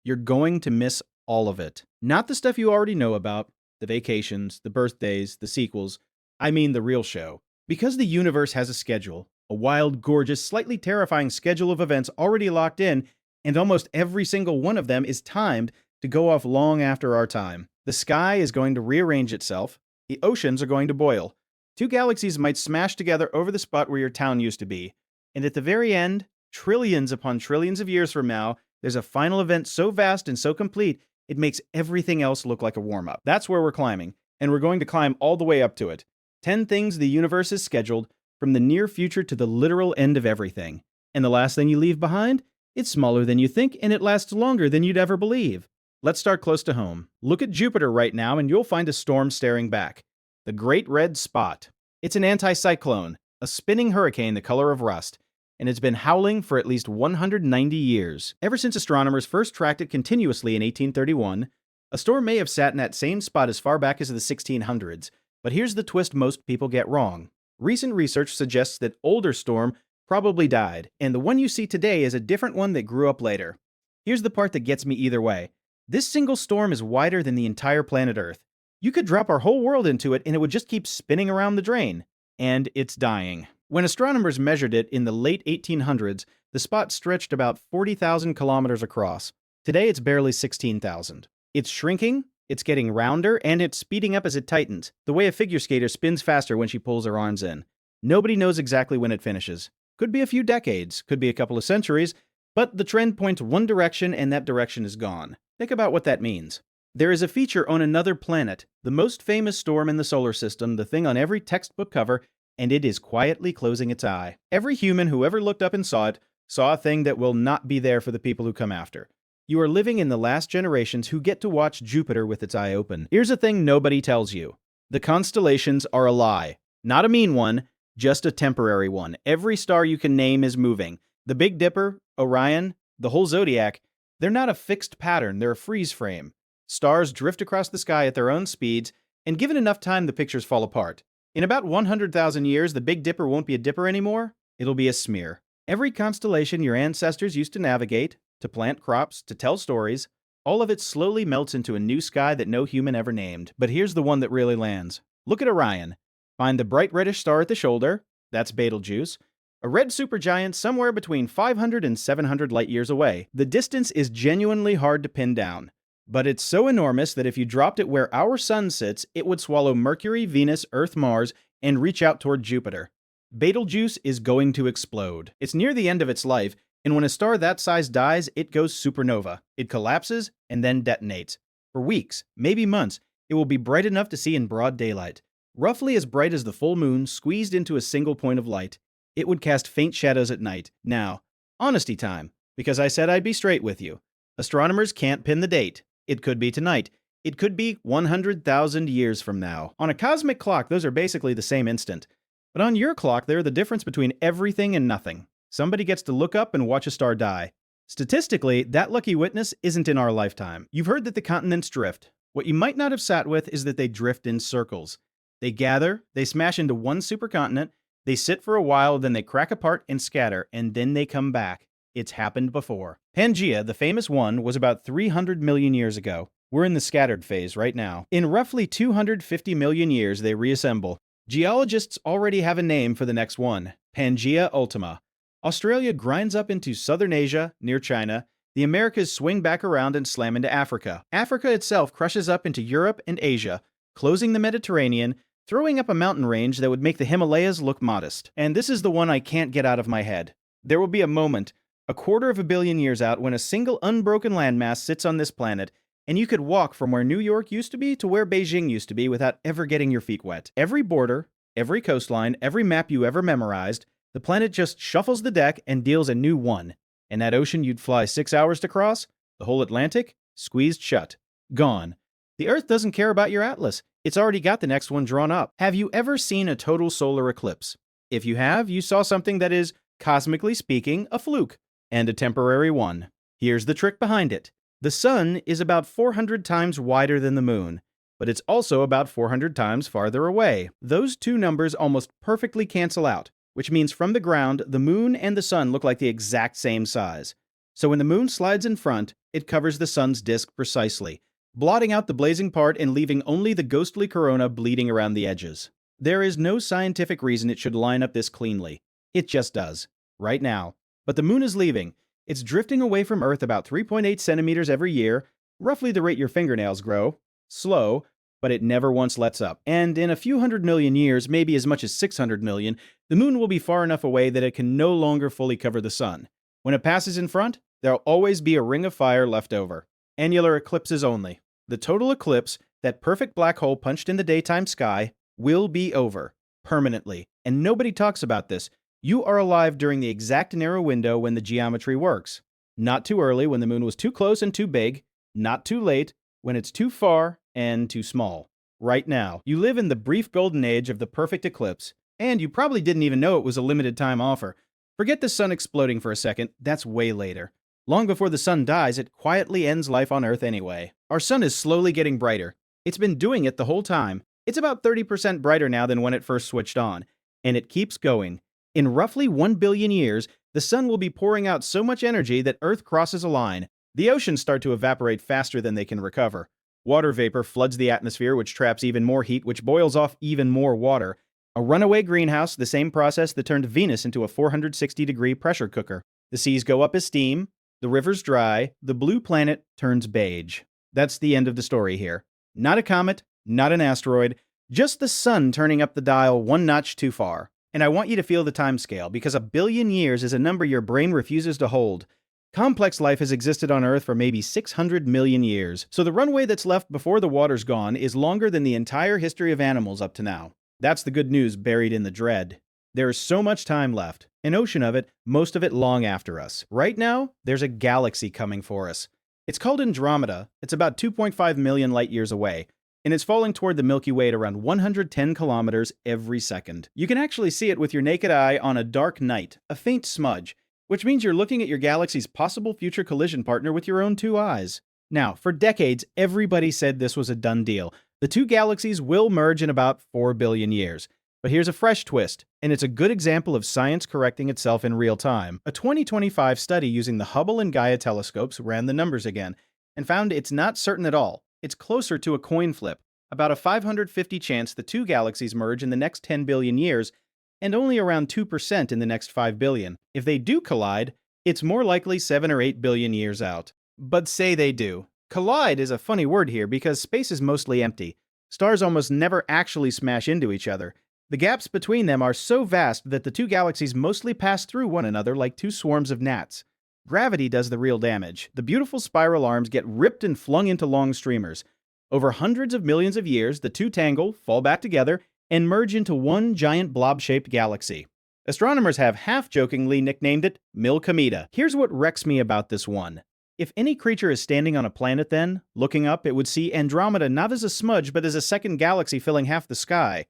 You're going to miss all of it. Not the stuff you already know about, the vacations, the birthdays, the sequels. I mean the real show. Because the universe has a schedule, a wild, gorgeous, slightly terrifying schedule of events already locked in, and almost every single one of them is timed to go off long after our time. The sky is going to rearrange itself, the oceans are going to boil. Two galaxies might smash together over the spot where your town used to be, and at the very end, trillions upon trillions of years from now, there's a final event so vast and so complete, it makes everything else look like a warm up. That's where we're climbing, and we're going to climb all the way up to it. 10 things the universe is scheduled, from the near future to the literal end of everything. And the last thing you leave behind? It's smaller than you think, and it lasts longer than you'd ever believe. Let's start close to home. Look at Jupiter right now, and you'll find a storm staring back. The Great Red Spot. It's an anticyclone, a spinning hurricane the color of rust, and it's been howling for at least 190 years. Ever since astronomers first tracked it continuously in 1831, a storm may have sat in that same spot as far back as the 1600s, but here's the twist most people get wrong. Recent research suggests that older storm probably died, and the one you see today is a different one that grew up later. Here's the part that gets me either way. This single storm is wider than the entire planet Earth. You could drop our whole world into it and it would just keep spinning around the drain. And it's dying. When astronomers measured it in the late 1800s, the spot stretched about 40,000 kilometers across. Today it's barely 16,000. It's shrinking, it's getting rounder, and it's speeding up as it tightens, the way a figure skater spins faster when she pulls her arms in. Nobody knows exactly when it finishes. Could be a few decades, could be a couple of centuries, but the trend points one direction and that direction is gone. Think about what that means. There is a feature on another planet, the most famous storm in the solar system, the thing on every textbook cover, and it is quietly closing its eye. Every human who ever looked up and saw it, saw a thing that will not be there for the people who come after. You are living in the last generations who get to watch Jupiter with its eye open. Here's a thing nobody tells you. The constellations are a lie. Not a mean one, just a temporary one. Every star you can name is moving. The Big Dipper, Orion, the whole zodiac, they're not a fixed pattern, they're a freeze frame. Stars drift across the sky at their own speeds, and given enough time, the pictures fall apart. In about 100,000 years, the Big Dipper won't be a dipper anymore, it'll be a smear. Every constellation your ancestors used to navigate, to plant crops, to tell stories, all of it slowly melts into a new sky that no human ever named. But here's the one that really lands. Look at Orion. Find the bright reddish star at the shoulder, that's Betelgeuse, a red supergiant somewhere between 500 and 700 light years away. The distance is genuinely hard to pin down, but it's so enormous that if you dropped it where our sun sits, it would swallow Mercury, Venus, Earth, Mars, and reach out toward Jupiter. Betelgeuse is going to explode. It's near the end of its life, and when a star that size dies, it goes supernova. It collapses and then detonates. For weeks, maybe months, it will be bright enough to see in broad daylight. Roughly as bright as the full moon squeezed into a single point of light. It would cast faint shadows at night. Now, honesty time, because I said I'd be straight with you. Astronomers can't pin the date. It could be tonight. It could be 100,000 years from now. On a cosmic clock, those are basically the same instant. But on your clock, they're the difference between everything and nothing. Somebody gets to look up and watch a star die. Statistically, that lucky witness isn't in our lifetime. You've heard that the continents drift. What you might not have sat with is that they drift in circles. They gather, they smash into one supercontinent, they sit for a while, then they crack apart and scatter, and then they come back. It's happened before. Pangaea, the famous one, was about 300 million years ago. We're in the scattered phase right now. In roughly 250 million years, they reassemble. Geologists already have a name for the next one, Pangaea Ultima. Australia grinds up into southern Asia, near China. The Americas swing back around and slam into Africa. Africa itself crushes up into Europe and Asia, closing the Mediterranean, throwing up a mountain range that would make the Himalayas look modest. And this is the one I can't get out of my head. There will be a moment, a quarter of a billion years out, when a single unbroken landmass sits on this planet, and you could walk from where New York used to be to where Beijing used to be without ever getting your feet wet. Every border, every coastline, every map you ever memorized, the planet just shuffles the deck and deals a new one. And that ocean you'd fly 6 hours to cross, the whole Atlantic, squeezed shut. Gone. The Earth doesn't care about your atlas. It's already got the next one drawn up. Have you ever seen a total solar eclipse? If you have, you saw something that is, cosmically speaking, a fluke, and a temporary one. Here's the trick behind it. The sun is about 400 times wider than the moon, but it's also about 400 times farther away. Those two numbers almost perfectly cancel out, which means from the ground, the moon and the sun look like the exact same size. So when the moon slides in front, It covers the sun's disk precisely, blotting out the blazing part and leaving only the ghostly corona bleeding around the edges. There is no scientific reason it should line up this cleanly. It just does. Right now. But the moon is leaving. It's drifting away from Earth about 3.8 centimeters every year, roughly the rate your fingernails grow. Slow, but it never once lets up. And in a few hundred million years, maybe as much as 600 million, the moon will be far enough away that it can no longer fully cover the sun. When it passes in front, there'll always be a ring of fire left over. Annular eclipses only. The total eclipse, that perfect black hole punched in the daytime sky, will be over. Permanently. And nobody talks about this. You are alive during the exact narrow window when the geometry works. Not too early when the moon was too close and too big. Not too late when it's too far and too small. Right now, you live in the brief golden age of the perfect eclipse, and you probably didn't even know it was a limited time offer. Forget the sun exploding for a second, that's way later. Long before the sun dies, it quietly ends life on Earth anyway. Our sun is slowly getting brighter. It's been doing it the whole time. It's about 30% brighter now than when it first switched on. And it keeps going. In roughly 1 billion years, the sun will be pouring out so much energy that Earth crosses a line. The oceans start to evaporate faster than they can recover. Water vapor floods the atmosphere, which traps even more heat, which boils off even more water. A runaway greenhouse, the same process that turned Venus into a 460-degree pressure cooker. The seas go up as steam, the rivers dry, the blue planet turns beige. That's the end of the story here. Not a comet, not an asteroid, just the sun turning up the dial one notch too far. And I want you to feel the time scale, because 1 billion years is a number your brain refuses to hold. Complex life has existed on Earth for maybe 600 million years, so the runway that's left before the water's gone is longer than the entire history of animals up to now. That's the good news buried in the dread. There is so much time left, an ocean of it, most of it long after us. Right now, there's a galaxy coming for us. It's called Andromeda. It's about 2.5 million light years away, and it's falling toward the Milky Way at around 110 kilometers every second. You can actually see it with your naked eye on a dark night, a faint smudge, which means you're looking at your galaxy's possible future collision partner with your own two eyes. Now, for decades, everybody said this was a done deal. The two galaxies will merge in about 4 billion years. But here's a fresh twist, and it's a good example of science correcting itself in real time. A 2025 study using the Hubble and Gaia telescopes ran the numbers again, and found it's not certain at all. It's closer to a coin flip, about a 550 chance the two galaxies merge in the next 10 billion years, and only around 2% in the next 5 billion. If they do collide, it's more likely 7 or 8 billion years out. But say they do. Collide is a funny word here because space is mostly empty. Stars almost never actually smash into each other. The gaps between them are so vast that the two galaxies mostly pass through one another like two swarms of gnats. Gravity does the real damage. The beautiful spiral arms get ripped and flung into long streamers. Over hundreds of millions of years, the two tangle, fall back together, and merge into one giant blob-shaped galaxy. Astronomers have half-jokingly nicknamed it Milkomeda. Here's what wrecks me about this one. If any creature is standing on a planet then, looking up, it would see Andromeda not as a smudge but as a second galaxy filling half the sky.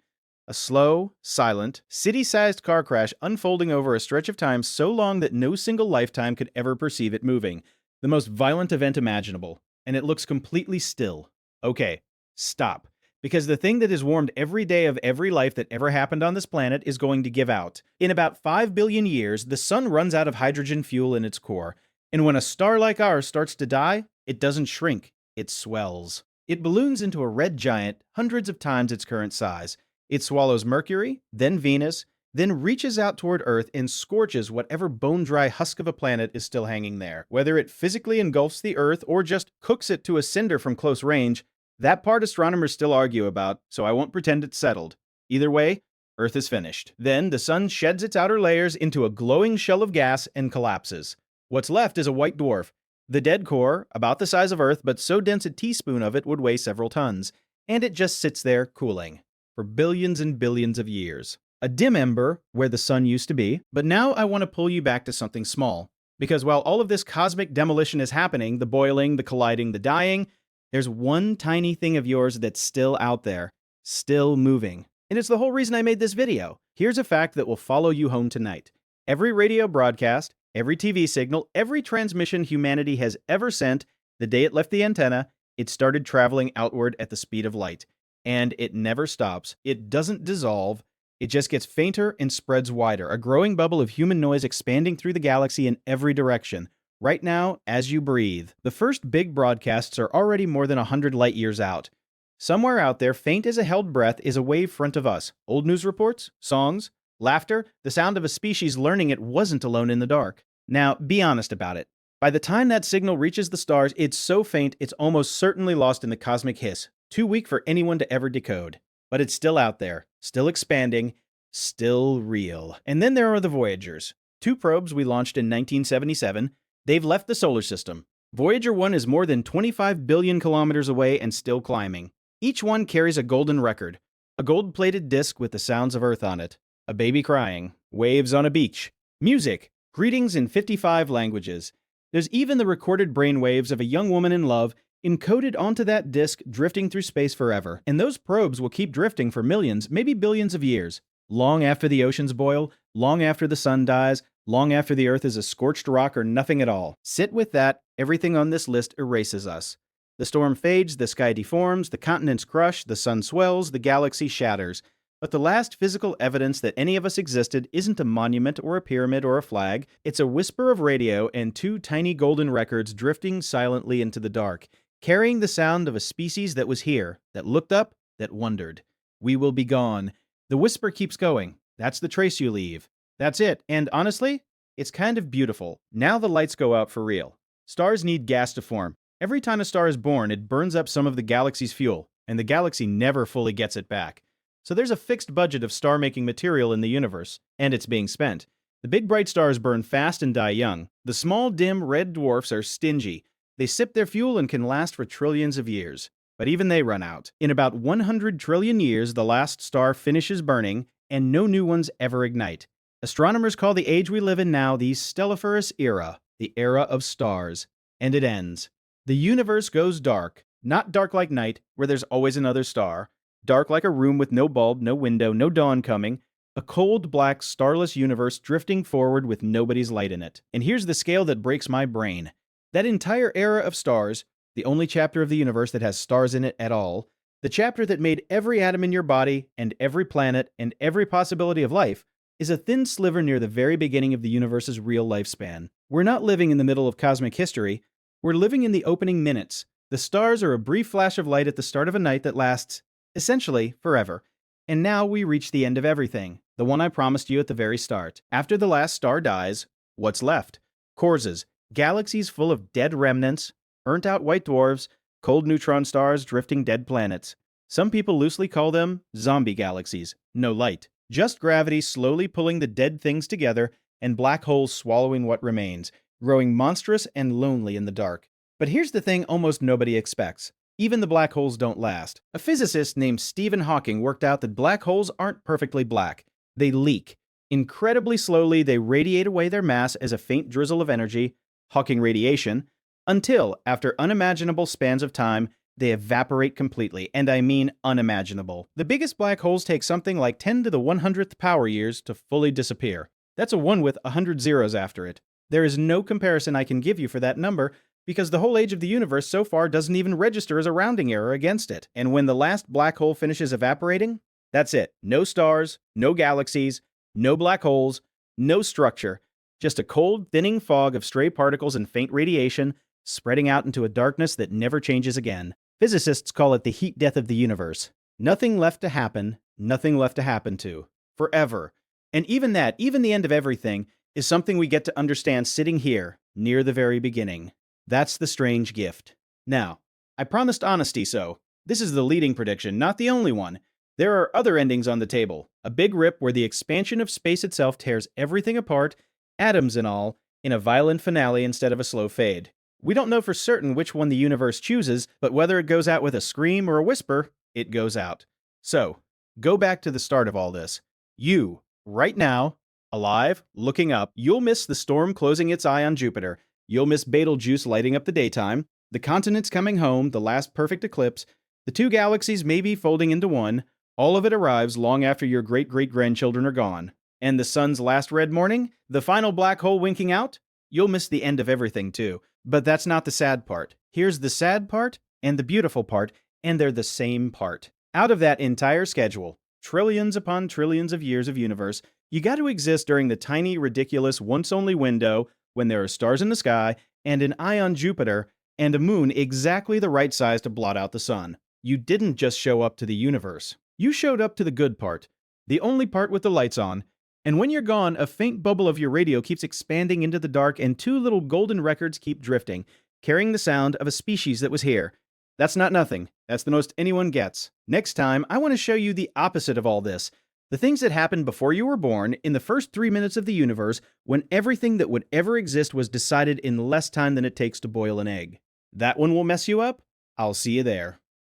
A slow, silent, city-sized car crash unfolding over a stretch of time so long that no single lifetime could ever perceive it moving. The most violent event imaginable. And it looks completely still. Okay, stop. Because the thing that has warmed every day of every life that ever happened on this planet is going to give out. In about 5 billion years, the sun runs out of hydrogen fuel in its core. And when a star like ours starts to die, it doesn't shrink, it swells. It balloons into a red giant hundreds of times its current size. It swallows Mercury, then Venus, then reaches out toward Earth and scorches whatever bone-dry husk of a planet is still hanging there. Whether it physically engulfs the Earth or just cooks it to a cinder from close range, that part astronomers still argue about, so I won't pretend it's settled. Either way, Earth is finished. Then the sun sheds its outer layers into a glowing shell of gas and collapses. What's left is a white dwarf. The dead core, about the size of Earth, but so dense a teaspoon of it would weigh several tons. And it just sits there cooling. For billions and billions of years. A dim ember where the sun used to be, but now I want to pull you back to something small. Because while all of this cosmic demolition is happening, the boiling, the colliding, the dying, there's one tiny thing of yours that's still out there, still moving. And it's the whole reason I made this video. Here's a fact that will follow you home tonight. Every radio broadcast, every TV signal, every transmission humanity has ever sent, the day it left the antenna, it started traveling outward at the speed of light. And it never stops. It doesn't dissolve. It just gets fainter and spreads wider, a growing bubble of human noise expanding through the galaxy in every direction. Right now, as you breathe, the first big broadcasts are already more than 100 light years out. Somewhere out there, faint as a held breath, is a wave front of us. Old news reports, songs, laughter, the sound of a species learning it wasn't alone in the dark. Now, be honest about it. By the time that signal reaches the stars, it's so faint it's almost certainly lost in the cosmic hiss, too weak for anyone to ever decode. But it's still out there, still expanding, still real. And then there are the Voyagers. Two probes we launched in 1977. They've left the solar system. Voyager 1 is more than 25 billion kilometers away and still climbing. Each one carries a golden record, a gold-plated disc with the sounds of Earth on it, a baby crying, waves on a beach, music, greetings in 55 languages. There's even the recorded brainwaves of a young woman in love encoded onto that disc drifting through space forever. And those probes will keep drifting for millions, maybe billions of years, long after the oceans boil, long after the sun dies, long after the Earth is a scorched rock or nothing at all. Sit with that, everything on this list erases us. The storm fades, the sky deforms, the continents crush, the sun swells, the galaxy shatters. But the last physical evidence that any of us existed isn't a monument or a pyramid or a flag. It's a whisper of radio and two tiny golden records drifting silently into the dark, carrying the sound of a species that was here, that looked up, that wondered. We will be gone. The whisper keeps going. That's the trace you leave. That's it. And honestly, it's kind of beautiful. Now the lights go out for real. Stars need gas to form. Every time a star is born, it burns up some of the galaxy's fuel, and the galaxy never fully gets it back. So there's a fixed budget of star-making material in the universe, and it's being spent. The big bright stars burn fast and die young. The small, dim, red dwarfs are stingy. They sip their fuel and can last for trillions of years. But even they run out. In about 100 trillion years, the last star finishes burning, and no new ones ever ignite. Astronomers call the age we live in now the Stelliferous Era, the era of stars. And it ends. The universe goes dark. Not dark like night, where there's always another star. Dark like a room with no bulb, no window, no dawn coming. A cold, black, starless universe drifting forward with nobody's light in it. And here's the scale that breaks my brain. That entire era of stars, the only chapter of the universe that has stars in it at all, the chapter that made every atom in your body, and every planet, and every possibility of life, is a thin sliver near the very beginning of the universe's real lifespan. We're not living in the middle of cosmic history. We're living in the opening minutes. The stars are a brief flash of light at the start of a night that lasts, essentially, forever. And now we reach the end of everything, the one I promised you at the very start. After the last star dies, what's left? Corzes, galaxies full of dead remnants, burnt-out white dwarfs, cold neutron stars drifting dead planets. Some people loosely call them zombie galaxies. No light. Just gravity slowly pulling the dead things together and black holes swallowing what remains, growing monstrous and lonely in the dark. But here's the thing almost nobody expects. Even the black holes don't last. A physicist named Stephen Hawking worked out that black holes aren't perfectly black. They leak. Incredibly slowly, they radiate away their mass as a faint drizzle of energy, Hawking radiation, until, after unimaginable spans of time, they evaporate completely, and I mean unimaginable. The biggest black holes take something like 10 to the 100th power years to fully disappear. That's a 1 with 100 zeros after it. There is no comparison I can give you for that number, because the whole age of the universe so far doesn't even register as a rounding error against it. And when the last black hole finishes evaporating, that's it. No stars, no galaxies, no black holes, no structure. Just a cold, thinning fog of stray particles and faint radiation spreading out into a darkness that never changes again. Physicists call it the heat death of the universe. Nothing left to happen, nothing left to happen to. Forever. And even that, even the end of everything, is something we get to understand sitting here, near the very beginning. That's the strange gift. Now, I promised honesty, so this is the leading prediction, not the only one. There are other endings on the table. A big rip where the expansion of space itself tears everything apart, atoms and all, in a violent finale instead of a slow fade. We don't know for certain which one the universe chooses, but whether it goes out with a scream or a whisper, it goes out. So, go back to the start of all this. You, right now, alive, looking up, you'll miss the storm closing its eye on Jupiter. You'll miss Betelgeuse lighting up the daytime, the continents coming home, the last perfect eclipse, the two galaxies maybe folding into one. All of it arrives long after your great-great-grandchildren are gone. And the sun's last red morning, the final black hole winking out, you'll miss the end of everything too. But that's not the sad part. Here's the sad part and the beautiful part, and they're the same part. Out of that entire schedule, trillions upon trillions of years of universe, you got to exist during the tiny, ridiculous, once-only window when there are stars in the sky and an eye on Jupiter, and a moon exactly the right size to blot out the sun. You didn't just show up to the universe. You showed up to the good part, the only part with the lights on. And when you're gone, a faint bubble of your radio keeps expanding into the dark, and two little golden records keep drifting, carrying the sound of a species that was here. That's not nothing. That's the most anyone gets. Next time, I want to show you the opposite of all this. The things that happened before you were born, in the first 3 minutes of the universe, when everything that would ever exist was decided in less time than it takes to boil an egg. That one will mess you up? I'll see you there.